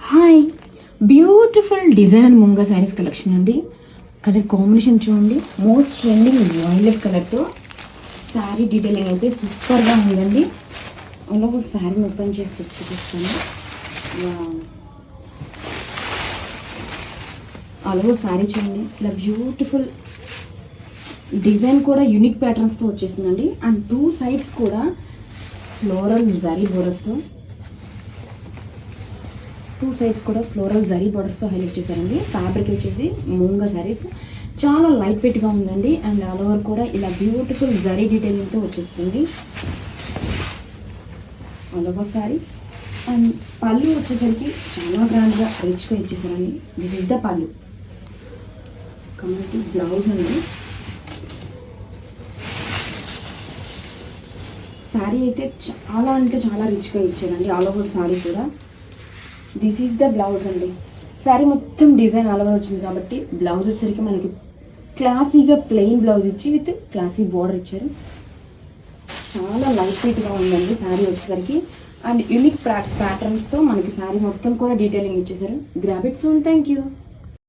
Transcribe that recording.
Hi, beautiful designer munga saris collection అండి. Colour combination చూడండి, most trending violet కలర్తో శారీ డీటెయిలింగ్ అయితే సూపర్గా ఉందండి. అలాగే శారీ ఓపెన్ చేసి చూపిస్తాను. అలాగే శారీ చూడండి, ఇలా బ్యూటిఫుల్ డిజైన్ కూడా యూనిక్ ప్యాటర్న్స్తో వచ్చేసిందండి. అండ్ టూ సైడ్స్ కూడా ఫ్లోరల్ జరీ బోర్డర్స్తో హైలైట్ చేశారండి. ఫ్యాబ్రిక్ వచ్చేసి మూంగా శారీస్ చాలా లైట్ వెయిట్గా ఉందండి. అండ్ ఆల్ ఓవర్ కూడా ఇలా బ్యూటిఫుల్ జరీ డీటెయిలింగ్తో వచ్చేస్తుంది ఆల్ ఓవర్ శారీ. అండ్ పళ్ళు వచ్చేసరికి చాలా గ్రాండ్గా రిచ్గా ఇచ్చేసారండి. దిస్ ఇస్ ద పళ్ళు. కమ్యూనిటీ బ్లౌజ్ అండి. శారీ అయితే చాలా అంటే చాలా రిచ్గా ఇచ్చారండి. ఆల్ ఓవర్ శారీ కూడా. దిస్ ఈజ్ ద బ్లౌజ్ అండి. శారీ మొత్తం డిజైన్ ఆల్ ఓవర్ వచ్చింది కాబట్టి బ్లౌజ్ వచ్చేసరికి మనకి క్లాసీగా ప్లెయిన్ బ్లౌజ్ ఇచ్చి విత్ క్లాసీ బార్డర్ ఇచ్చారు. చాలా లైట్ వెయిట్గా ఉందండి శారీ వచ్చేసరికి. అండ్ యూనిక్ ప్యాటర్న్స్తో మనకి శారీ మొత్తం కూడా డీటెయిలింగ్ ఇచ్చేసారు. Grab it soon. Thank you.